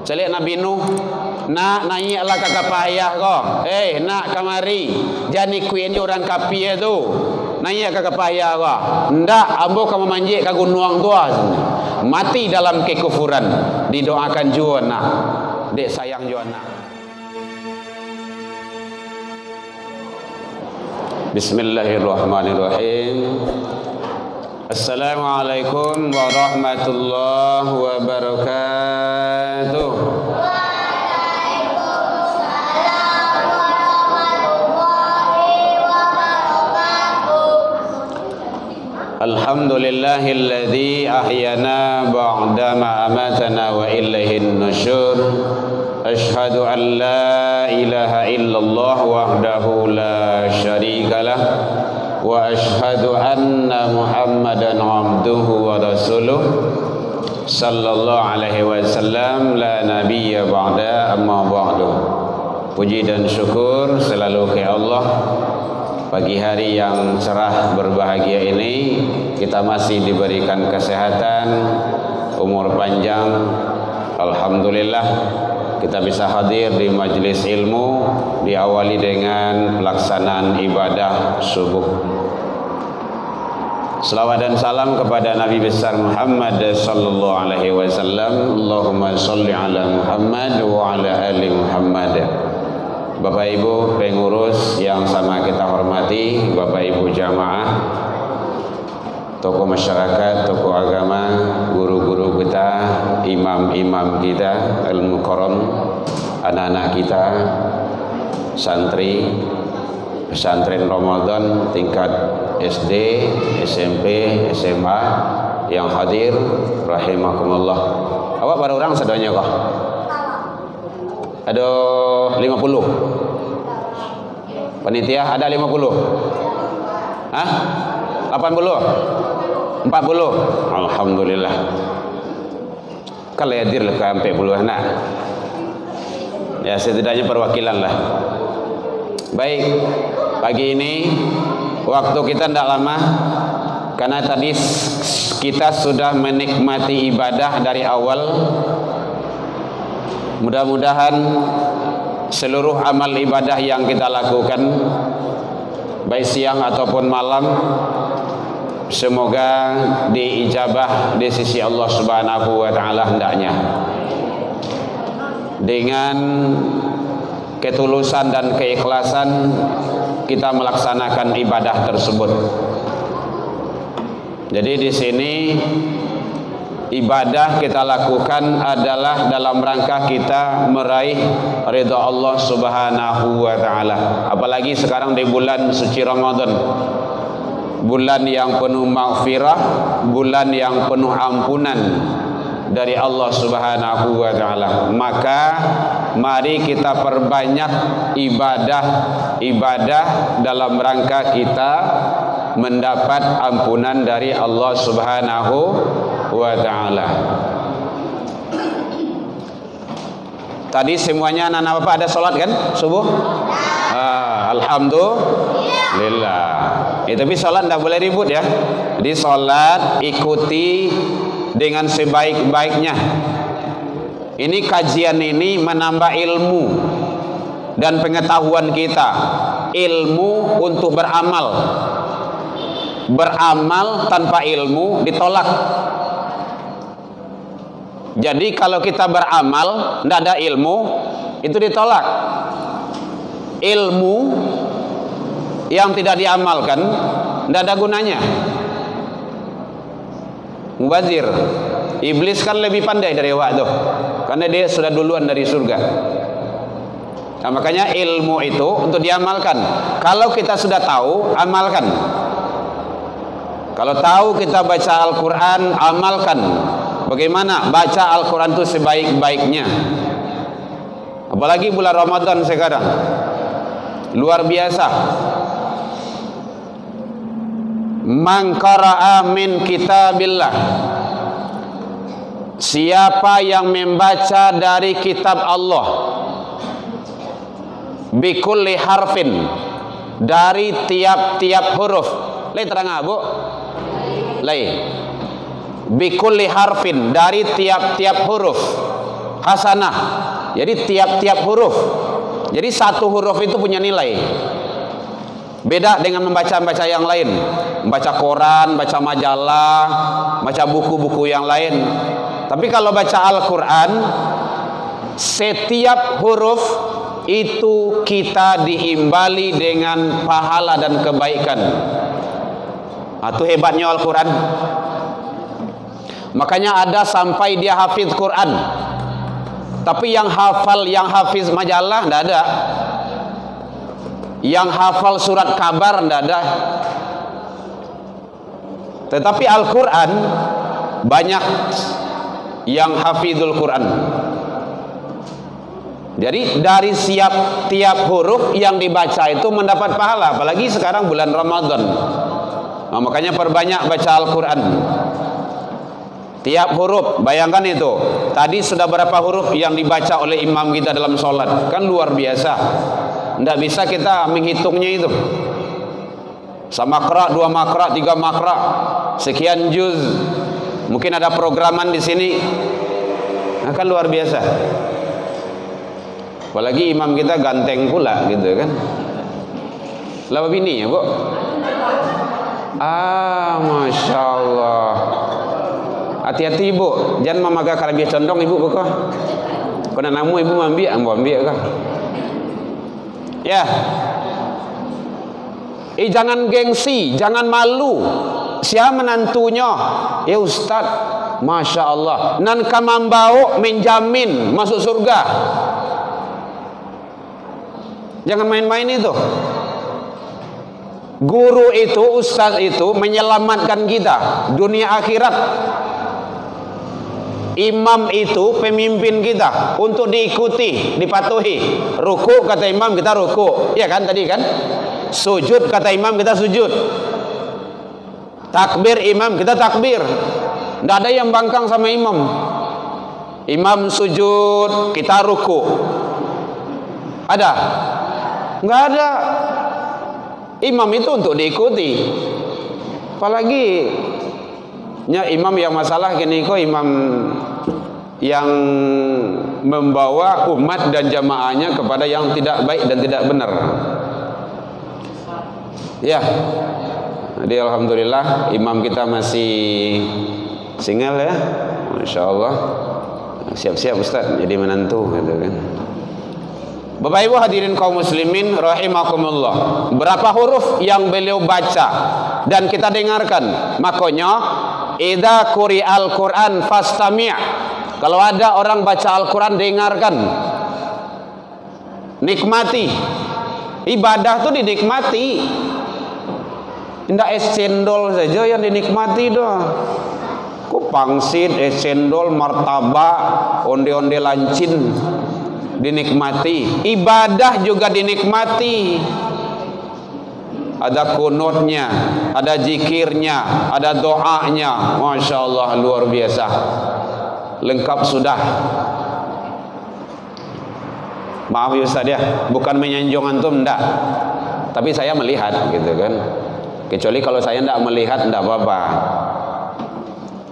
Calik Nabi Nuh, nak naik lah kakak payah ko. Nak kamari. Jani kuihnya orang kapia tu. Naik kakak payah ko. Ndak, ambo kamu manjik ke gunung tua. Mati dalam kekufuran. Didoakan jua nak. Dek sayang jua nak. Bismillahirrahmanirrahim. Assalamualaikum warahmatullahi wabarakatuh. Waalaikumsalam warahmatullahi wabarakatuh. Alhamdulillahilladzi ahyana ba'dama amatana wa ilaihin nusyur. Ashhadu an la ilaha illallah wahdahu la syarikalah wa ashhadu anna Muhammadan abduhu wa rasuluh sallallahu alaihi wasallam la nabiyya ba'da amma ba'du. Puji dan syukur selalu ke Allah. Pagi hari yang cerah berbahagia ini kita masih diberikan kesehatan, umur panjang. Alhamdulillah kita bisa hadir di majelis ilmu, diawali dengan pelaksanaan ibadah subuh. Selawat dan salam kepada Nabi besar Muhammad sallallahu alaihi wasallam. Allahumma shalli ala Muhammad wa ala ali Muhammad. Bapak Ibu pengurus yang sama kita hormati, Bapak Ibu jamaah, tokoh masyarakat, tokoh agama, guru-guru kita, imam-imam kita, al-mukarram, anak-anak kita, santri, pesantren Ramadan tingkat SD, SMP, SMA yang hadir, rahimakumullah. Awak para orang sedanya kah? Ada 50. Panitia ada 50. Hah? 80? 40? Alhamdulillah. Kalau hadir lah ke 40 anak. Ya setidaknya perwakilan lah. Baik, pagi ini waktu kita tidak lama karena tadi kita sudah menikmati ibadah dari awal. Mudah-mudahan seluruh amal ibadah yang kita lakukan baik siang ataupun malam semoga diijabah di sisi Allah Subhanahu wa taala hendaknya. Dengan ketulusan dan keikhlasan kita melaksanakan ibadah tersebut. Jadi di sini ibadah kita lakukan adalah dalam rangka kita meraih ridha Allah Subhanahu wa taala. Apalagi sekarang di bulan suci Ramadan. Bulan yang penuh maghfirah, bulan yang penuh ampunan dari Allah Subhanahu wa taala. Maka mari kita perbanyak ibadah dalam rangka kita mendapat ampunan dari Allah Subhanahu wa ta'ala. Tadi semuanya anak-anak Bapak ada sholat kan subuh? Alhamdulillah. Tapi sholat tidak boleh ribut ya. Jadi sholat ikuti dengan sebaik-baiknya. Ini kajian ini menambah ilmu dan pengetahuan kita. Ilmu untuk beramal. Beramal tanpa ilmu ditolak. Jadi kalau kita beramal tidak ada ilmu, itu ditolak. Ilmu yang tidak diamalkan tidak ada gunanya. Mubazir. Iblis kan lebih pandai dari awak tuh, karena dia sudah duluan dari surga. Nah, makanya ilmu itu untuk diamalkan. Kalau kita sudah tahu, amalkan. Kalau tahu kita baca Al-Quran, amalkan. Bagaimana baca Al-Quran itu sebaik-baiknya. Apalagi bulan Ramadan sekarang, luar biasa. Man qara'a min kitabillah, siapa yang membaca dari kitab Allah, bikulli harfin, dari tiap-tiap huruf. Lai terang Bu? Lai. Bikulli harfin, dari tiap-tiap huruf. hasanah. Jadi tiap-tiap huruf. Jadi satu huruf itu punya nilai. Beda dengan membaca-baca yang lain. Membaca koran, baca majalah, baca buku-buku yang lain. Tapi kalau baca Al-Quran, setiap huruf itu kita diimbali dengan pahala dan kebaikan. Itu hebatnya Al-Quran. Makanya ada sampai dia hafiz Quran, tapi yang hafal, yang hafiz majalah tidak ada. Yang hafal surat kabar tidak ada. Tetapi Al-Quran banyak yang hafizul Quran. Jadi dari tiap huruf yang dibaca itu mendapat pahala. Apalagi sekarang bulan Ramadan. Nah, makanya perbanyak baca Al-Quran. Tiap huruf, bayangkan itu. Tadi sudah berapa huruf yang dibaca oleh imam kita dalam sholat. Kan luar biasa. Tidak bisa kita menghitungnya itu. Samakra, 2 makra, 3 makra, sekian juz. Mungkin ada programan di sini. Nah, kan luar biasa. Apalagi imam kita ganteng pula gitu kan. Lapa bini ya, Bu? Masya Allah. Hati-hati Ibu, jangan memakai karabiah condong Ibu buka. Kena namu Ibu ambil kah? Ya. Jangan gengsi, jangan malu. Siapa menantunya? Ya Ustaz, Masya Allah. Nan kamambau menjamin masuk surga. Jangan main-main itu. Guru itu, ustaz itu menyelamatkan kita dunia akhirat. Imam itu pemimpin kita untuk diikuti, dipatuhi. Ruku kata imam kita ruku, ya kan tadi kan? Sujud kata imam kita sujud. Takbir imam kita takbir. Tidak ada yang bangkang sama imam. Imam sujud, kita ruku. Ada? Enggak ada. Imam itu untuk diikuti. Apalagi imam yang masalah gini kok, imam yang membawa umat dan jamaahnya kepada yang tidak baik dan tidak benar. Ya. Jadi alhamdulillah imam kita masih single ya. Masya Allah. Siap-siap Ustaz jadi menantu gitu kan. Bapak Ibu hadirin kaum muslimin rahimakumullah. Berapa huruf yang beliau baca dan kita dengarkan. Makanya idza quri'al Qur'an fastami'. Kalau ada orang baca Al-Qur'an dengarkan. Nikmati. Ibadah itu dinikmati. Tidak es cendol saja yang dinikmati doh. Kok pangsit, es cendol, martabak, onde-onde lancin dinikmati. Ibadah juga dinikmati. Ada kunutnya, ada zikirnya, ada doanya. Masya Allah luar biasa. Lengkap sudah. Maaf ya Ustaz ya, bukan menyanjung antum enggak. Tapi saya melihat gitu kan. Kecuali kalau saya enggak melihat enggak apa-apa.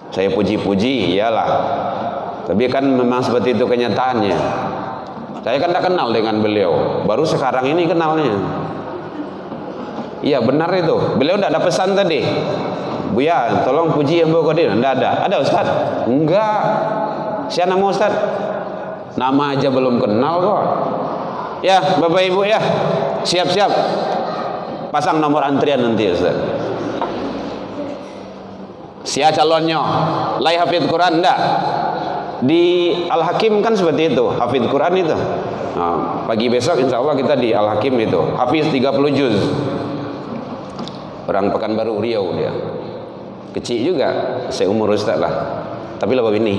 Saya puji-puji iyalah. Tapi kan memang seperti itu kenyataannya. Saya kan tidak kenal dengan beliau, baru sekarang ini kenalnya. Iya benar itu. Beliau tidak ada pesan tadi. Buya, tolong puji Abu Qadir. Tidak ada. Ada Ustaz? Enggak. Siapa nama Ustaz? Nama aja belum kenal kok. Ya Bapak Ibu ya, siap-siap. Pasang nomor antrian nanti Ustaz. Siapa calonnya? Lai hafidz Quran enggak? Di Al-Hakim kan seperti itu, hafidz Quran itu. Nah, pagi besok insya Allah kita di Al-Hakim itu, hafiz 30 juz. Orang Pekanbaru Riau dia. Kecil juga, seumur Ustaz lah. Tapi lebih ini.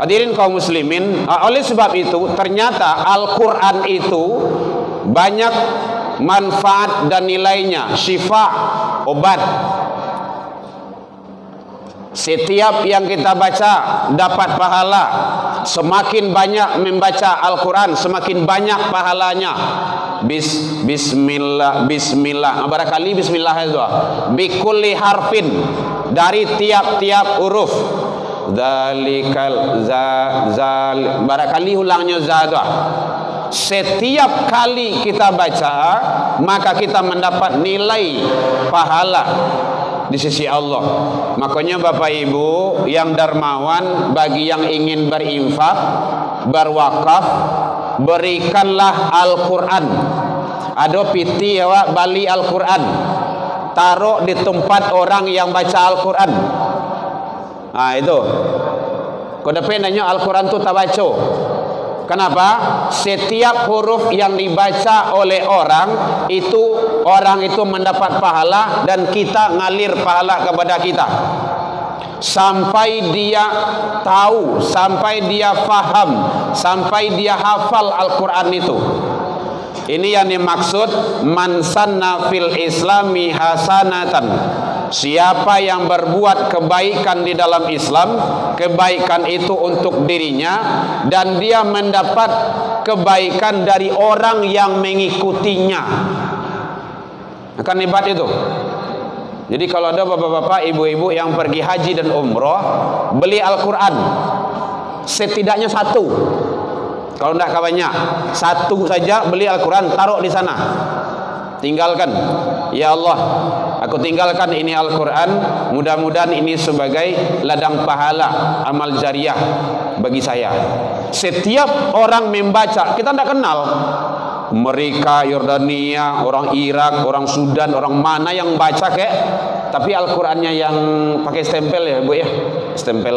Hadirin kaum muslimin, oleh sebab itu ternyata Al-Quran itu banyak manfaat dan nilainya, syifa, obat. Setiap yang kita baca dapat pahala. Semakin banyak membaca Al-Quran, semakin banyak pahalanya. Bismillah. Barangkali Bismillah itu. Bikulli harfin, dari tiap-tiap huruf. Zalikal barangkali ulangnya za tu. Setiap kali kita baca, maka kita mendapat nilai pahala di sisi Allah. Makanya Bapak Ibu yang dermawan, bagi yang ingin berinfak, berwakaf, berikanlah Al-Quran. Ada piti ya, bali Al-Quran, taruh di tempat orang yang baca Al-Quran. Nah itu kode penanya Al-Quran tu tak baca. Kenapa? Setiap huruf yang dibaca oleh orang itu mendapat pahala, dan kita ngalir pahala kepada kita sampai dia tahu, sampai dia faham, sampai dia hafal Al-Quran itu. Ini yang dimaksud man sanna fil islami hasanatan. Siapa yang berbuat kebaikan di dalam Islam, kebaikan itu untuk dirinya, dan dia mendapat kebaikan dari orang yang mengikutinya. Akan hebat itu. Jadi kalau ada bapak-bapak, ibu-ibu yang pergi haji dan umroh, beli Al-Quran setidaknya satu. Kalau tidak banyak, satu saja beli Al-Quran, taruh di sana, tinggalkan. Ya Allah, aku tinggalkan ini Al-Quran, mudah-mudahan ini sebagai ladang pahala amal jariah bagi saya. Setiap orang membaca, kita tidak kenal mereka, Yordania, orang Irak, orang Sudan, orang mana yang baca kayak, tapi Al-Qurannya yang pakai stempel ya Bu ya, stempel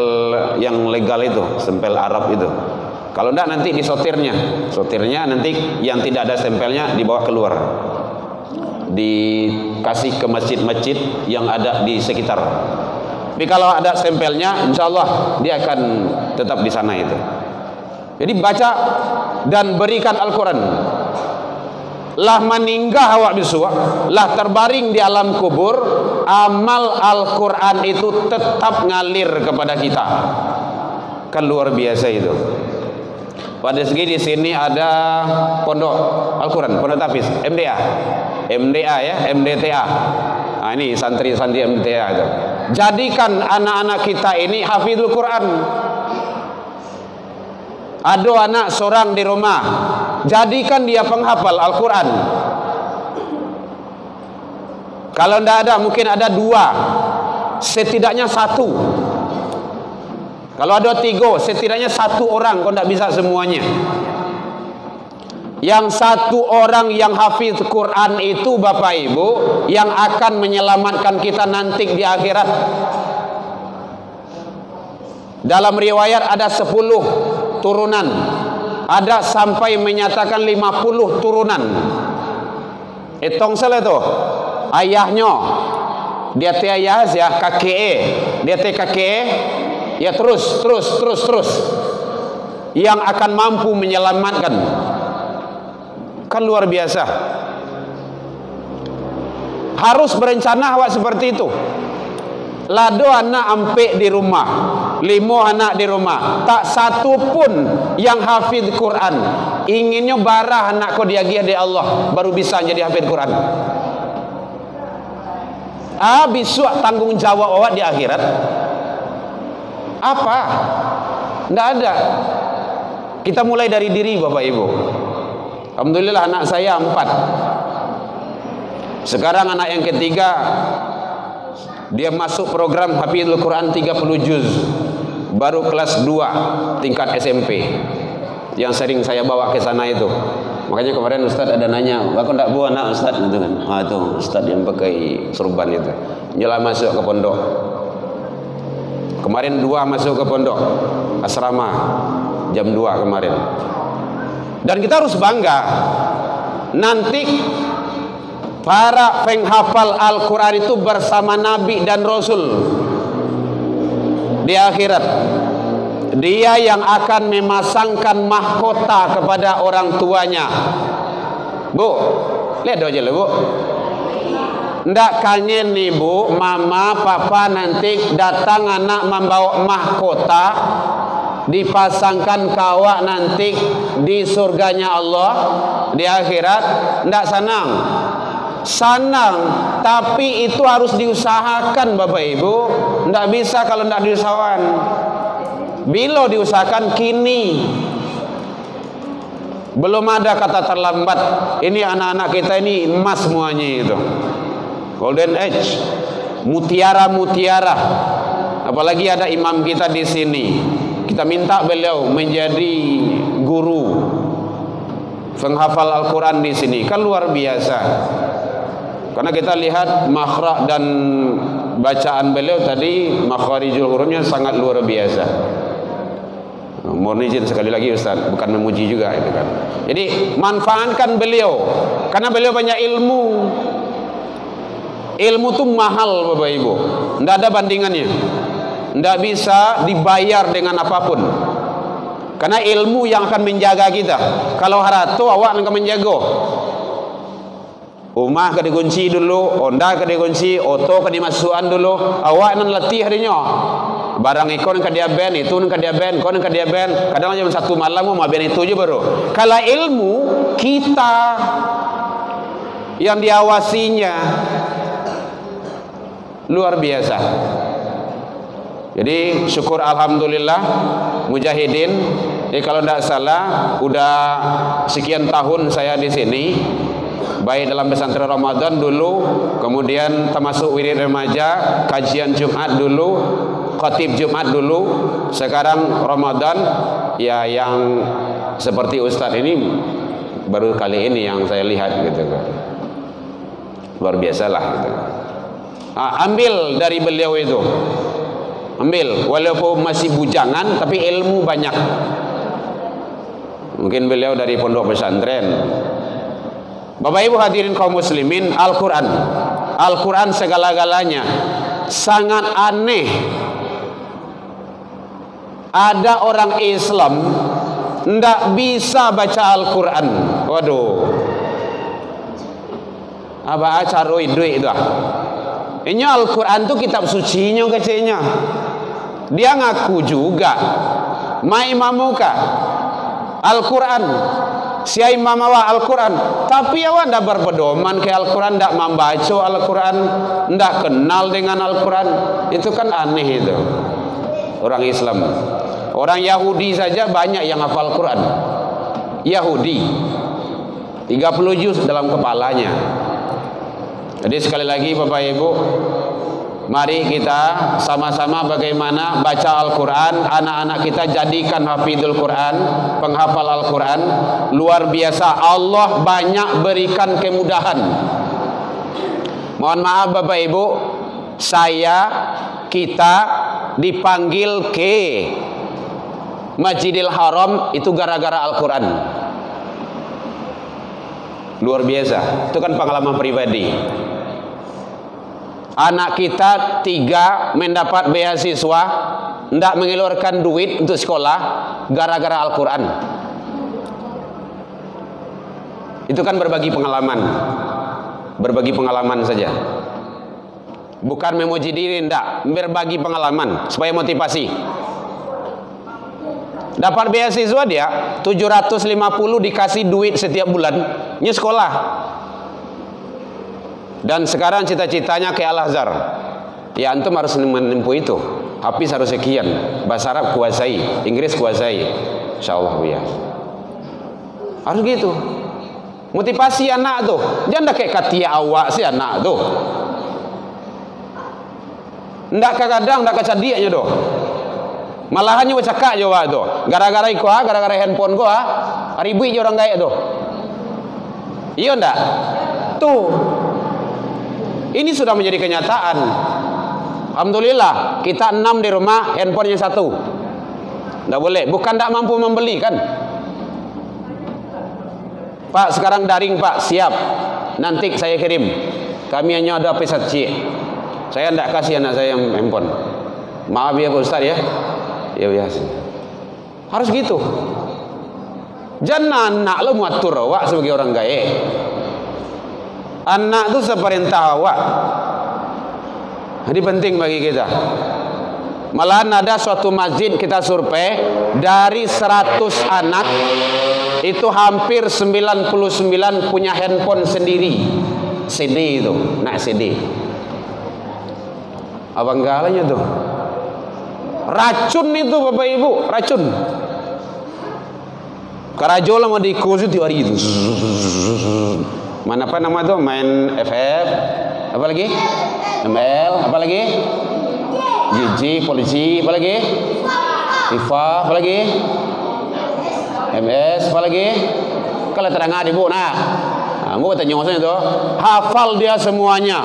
yang legal itu, stempel Arab itu. Kalau enggak nanti di sotirnya nanti yang tidak ada stempelnya dibawa keluar, dikasih ke masjid-masjid yang ada di sekitar. Tapi kalau ada stempelnya, insya Allah dia akan tetap di sana itu. Jadi baca dan berikan Al-Quran. Lah meninggal awak biswa, lah terbaring di alam kubur, amal Al-Quran itu tetap ngalir kepada kita. Kan luar biasa itu. Pada segi di sini ada pondok Al-Quran, pondok Tafiz, MDA ya, MDTA. Nah ini santri-santri MDTA itu. Jadikan anak-anak kita ini hafizul Quran. Ada anak seorang di rumah, jadikan dia penghafal Al-Quran. Kalau tidak ada, mungkin ada dua, setidaknya satu. Kalau ada tiga, setidaknya satu orang. Kau tidak bisa semuanya. Yang satu orang yang hafiz Quran itu Bapak Ibu, yang akan menyelamatkan kita nanti di akhirat. Dalam riwayat ada 10 turunan, ada sampai menyatakan 50 turunan. Hitung salah tu. Ayahnya dia te ayah ya, kakek dia te kakek, ya terus yang akan mampu menyelamatkan. Kan luar biasa. Harus berencana awak seperti itu. Lado anak ampe di rumah, 5 anak di rumah, tak satu pun yang hafid Quran. Inginnya barah anak kau diagiah di Allah baru bisa jadi hafid Quran. Besok tanggung jawab awak di akhirat apa? Tidak ada. Kita mulai dari diri Bapak Ibu. Alhamdulillah anak saya 4. Sekarang anak yang ketiga, dia masuk program hafizul Quran 30 juz, baru kelas 2 tingkat SMP, yang sering saya bawa ke sana itu. Makanya kemarin Ustadz ada nanya, aku tidak bawa anak Ustadz gitu kan. Itu Ustadz yang pakai surban itu, nyala masuk ke pondok. Kemarin 2 masuk ke pondok asrama jam 2 kemarin. Dan kita harus bangga nanti para penghafal Al-Quran itu bersama Nabi dan Rasul di akhirat. Dia yang akan memasangkan mahkota kepada orang tuanya. Bu, lihat aja lah Bu. Ndak kangen nih Bu, mama, papa nanti datang anak membawa mahkota, dipasangkan kawak nanti di surganya Allah di akhirat. Ndak senang. Senang, tapi itu harus diusahakan Bapak Ibu. Ndak bisa kalau ndak diusahakan. Bila diusahakan kini. Belum ada kata terlambat. Ini anak-anak kita ini emas semuanya itu. Golden age. Mutiara-mutiara. Apalagi ada imam kita di sini. Kita minta beliau menjadi guru penghafal Al-Quran di sini. Kan luar biasa. Karena kita lihat makhraj dan bacaan beliau tadi, makharijul hurufnya sangat luar biasa. Mohon izin sekali lagi Ustaz, bukan memuji juga itu kan. Jadi manfaatkan beliau karena beliau banyak ilmu. Ilmu itu mahal Bapak Ibu, tidak ada bandingannya. Tidak bisa dibayar dengan apapun. Karena ilmu yang akan menjaga kita. Kalau harta awak akan menjaga. Rumah kena dikunci dulu, Honda kena dikunci, oto kena dimasukkan dulu. Awak nan letih harinya. Barang ikon kena dia ban, itu kena dia ban, kon kena dia ban. Kadang jam 1 malam mau ban itu aja baru. Kalau ilmu kita yang diawasinya luar biasa. Jadi syukur alhamdulillah mujahidin. Kalau tidak salah udah sekian tahun saya di sini. Baik dalam pesantren Ramadan dulu, kemudian termasuk wirid remaja, kajian Jumat dulu, khatib Jumat dulu, sekarang Ramadan. Ya yang seperti Ustadz ini baru kali ini yang saya lihat gitu kan. Luar biasa lah gitu. Ambil dari beliau itu. Ambil, walaupun masih bujangan tapi ilmu banyak. Mungkin beliau dari pondok pesantren. Bapak Ibu hadirin kaum muslimin, Al-Quran Al-Quran segala-galanya. Sangat aneh ada orang Islam ndak bisa baca Al-Quran. Waduh, apa acara duit dah. Ini Al-Quran tu kitab sucinya kecilnya. Dia ngaku juga maimamuka Al-Quran, si imam awak Al-Quran, tapi awak ndak berpedoman ke Al-Quran, ndak membaca Al-Quran, ndak kenal dengan Al-Quran. Itu kan aneh itu. Orang Islam, orang Yahudi saja banyak yang hafal Quran. Yahudi 30 juz dalam kepalanya. Jadi sekali lagi Bapak Ibu, mari kita sama-sama bagaimana baca Al-Quran. Anak-anak kita jadikan hafidul Quran, penghafal Al-Quran. Luar biasa, Allah banyak berikan kemudahan. Mohon maaf Bapak Ibu, kita dipanggil ke Masjidil Haram itu gara-gara Al-Quran. Luar biasa, itu kan pengalaman pribadi. Anak kita 3 mendapat beasiswa, tidak mengeluarkan duit untuk sekolah gara-gara Al-Quran. Itu kan berbagi pengalaman saja. Bukan memuji diri, tidak, berbagi pengalaman supaya motivasi. Dapat beasiswa dia 750 dikasih duit setiap bulan, ini sekolah. Dan sekarang cita-citanya ke Al-Azhar. Ya antum harus menempuh itu. Hafiz harus sekian, bahasa Arab kuasai, Inggris kuasai, insyaallah ya. Harus gitu. Motivasi anak tuh. Jangan kayak katia awak si anak tuh. Ndak kadang ndak kecadiaknya tuh. Malahannya cakak Jawa tuh. Gara-gara gara-gara handphone gua, ribu aja orang gaya tuh. Iya ndak? Tuh. Ini sudah menjadi kenyataan. Alhamdulillah, kita 6 di rumah, handphonenya 1. Nggak boleh, bukan nggak mampu membeli kan? Pak, sekarang daring Pak, siap. Nanti saya kirim. Kami hanya ada pesat C. Saya nggak kasih anak saya yang handphone. Maaf ya Pak Ustaz ya. Ya biasa. Harus gitu. Jangan anak lo muatur awak sebagai orang gaye. Anak itu seperintah awak. Jadi penting bagi kita. Malahan ada suatu masjid kita survei, dari 100 anak itu hampir 99 punya handphone sendiri. CD itu, nak CD. Abang galanya tuh. Racun itu Bapak Ibu, racun. Karajo lama di kursi tiap hari itu. Mana apa nama itu? Main FF, apa lagi? ML, apa lagi? GG, polisi, apa lagi? FIFA, apa lagi? MS, apa lagi? Kalau terang ada Bu, nah, Bu tanya maksudnya itu, hafal dia semuanya.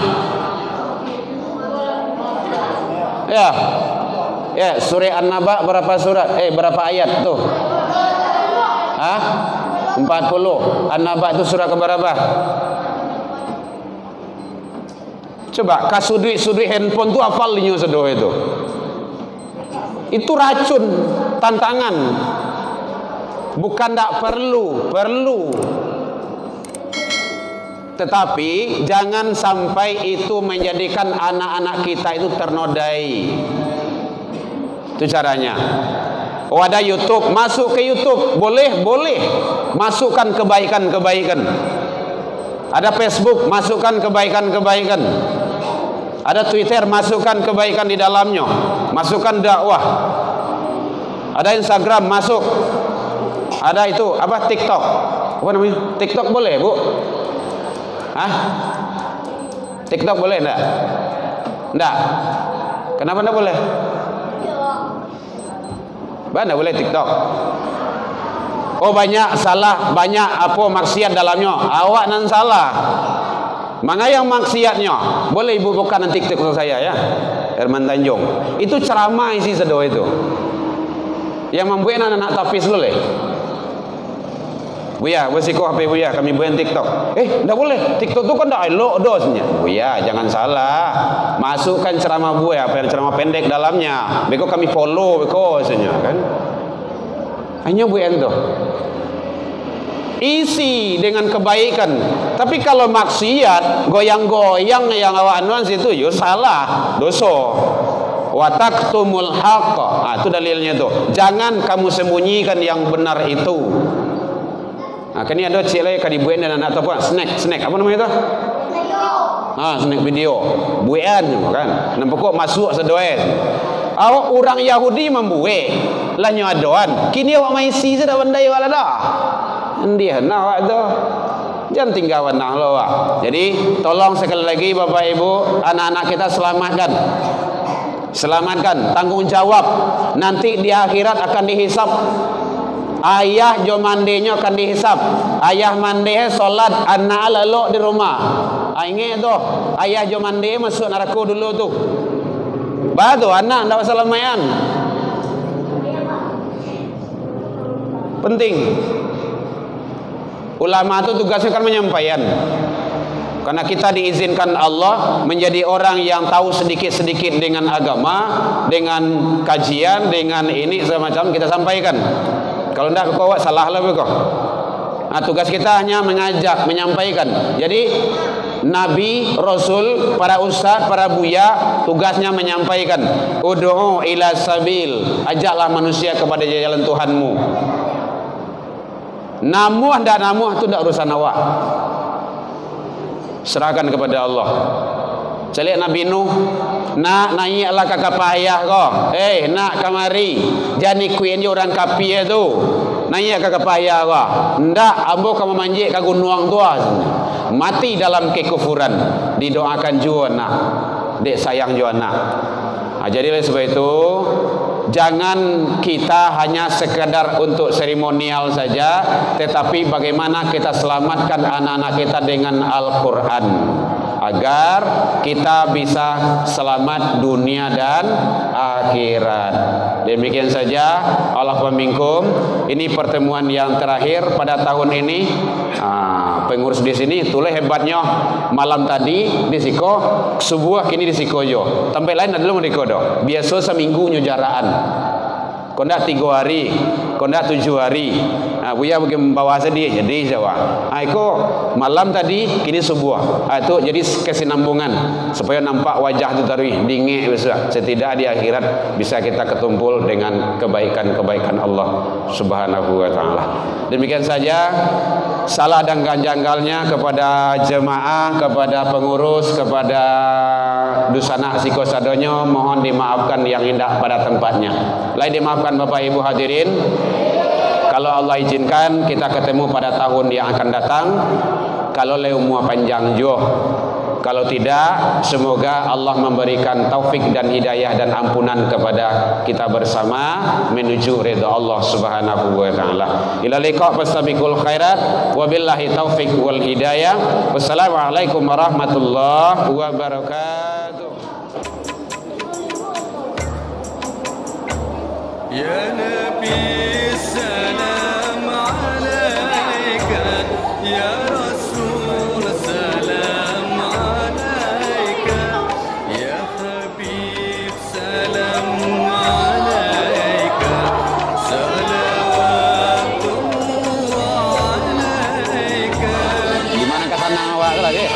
Ya, surah An-Naba berapa surat? Berapa ayat tuh? 40. An-Naba itu surah keberapa? Coba kasudui handphone tuh hafal nyo sedoh itu. Itu racun, tantangan. Bukan tak perlu. Tetapi jangan sampai itu menjadikan anak-anak kita itu ternodai. Itu caranya. Ada YouTube, masuk ke YouTube, boleh. Masukkan kebaikan-kebaikan. Ada Facebook, masukkan kebaikan-kebaikan. Ada Twitter, masukkan kebaikan di dalamnya. Masukkan dakwah. Ada Instagram, masuk. Ada itu, apa TikTok? Apa namanya? TikTok boleh, Bu? TikTok boleh enggak? Enggak. Kenapa enggak boleh? Mana boleh TikTok? Oh banyak salah, banyak apa maksiat dalamnya. Awak nan salah. Mana yang maksiatnya? Boleh ibu bukan nanti TikTok saya ya. Herman Tanjung. Itu ceramah isi sedo itu. Yang membuat anak-anak tapis dulu le. Buya, bersiko HP Buya, kami buat TikTok. Enggak boleh. TikTok itu kan enggak elok dosnya. Buya, jangan salah. Masukkan ceramah Buya, ceramah pendek dalamnya. Beko kami follow beko sebenarnya kan. Hanya Buya itu. Isi dengan kebaikan. Tapi kalau maksiat, goyang-goyang yang awak anuan situ, yo salah, dosa. Wa taqtumul haqq. Itu dalilnya tuh. Jangan kamu sembunyikan yang benar itu. Kini ada cik lagi kadi buat dan anak apa? Snack, apa namanya itu? Snack video. Buat kan. Nampak kok masuk sedoen. Awak orang Yahudi membuat lah nyadoan. Kini awak maisi sudah bandai wala dah. Dia nak awak tu. Jangan tinggalkan nah lo awak. Jadi tolong sekali lagi Bapak Ibu, anak-anak kita selamatkan, tanggung jawab. Nanti di akhirat akan dihisap. Ayah jo mandenya akan dihisap. Ayah mandi solat, anak lalu di rumah. Ingat tu, ayah jo mandi masuk neraka dulu tu. Batu anak ndak usah lemayan. Penting. Ulama itu tugasnya kan menyampaikan. Karena kita diizinkan Allah menjadi orang yang tahu sedikit-sedikit dengan agama, dengan kajian, dengan ini semacam kita sampaikan. Kalau tidak kau salah lah kau. Tugas kita hanya mengajak, menyampaikan. Jadi Nabi, Rasul, para ustaz, para buya tugasnya menyampaikan. Ud'u ila sabil, ajaklah manusia kepada jalan Tuhanmu. Namuh tidak namuh itu tidak urusan awak. Serahkan kepada Allah. Calik Nabi Nuh, nak naiklah ke kapal ayah kau. Nak kamari. Jangan ikutin orang kapi itu. Naik ke kapal ayah kau. Ndak, ambo kamu manjik ke gunung tua. Mati dalam kekufuran. Didoakan juga nak. Dek sayang juga nak. Jadi oleh sebab itu, jangan kita hanya sekedar untuk seremonial saja, tetapi bagaimana kita selamatkan anak-anak kita dengan Al-Quran agar kita bisa selamat dunia dan akhirat. Demikian saja. Allah pemingkum. Ini pertemuan yang terakhir pada tahun ini. Pengurus di sini itulah hebatnya. Malam tadi di Siko, subuh kini di Siko jo. Tempat lain adalah di Kodo. Biasa seminggu nyujaraan. Kondak 3 hari. kondak 7 hari. Buya pergi membawa sedih jadi Jawa. Iko malam tadi kini subuh. Itu jadi kesinambungan supaya nampak wajah itu tadi dingin besar. Setidak di akhirat bisa kita ketumpul dengan kebaikan-kebaikan Allah Subhanahu wa taala. Demikian saja salah dan janggalnya kepada jemaah, kepada pengurus, kepada dusana sikosadonyo mohon dimaafkan yang indah pada tempatnya. Lain dimaafkan Bapak Ibu hadirin. Kalau Allah izinkan kita ketemu pada tahun yang akan datang. Kalau umur panjang jo. Kalau tidak, semoga Allah memberikan taufik dan hidayah dan ampunan kepada kita bersama menuju ridha Allah Subhanahu wa taala. Ila liqa fastabiqul khairat wabillahi taufik wal hidayah. Wassalamualaikum warahmatullahi wabarakatuh. Ya Nabi salam alaika, ya Rasul salam alaika, ya Habib salam alaika, salawatullah alaika. Gimana kata awak lagi?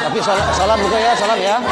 Tapi salam juga ya, salam ya.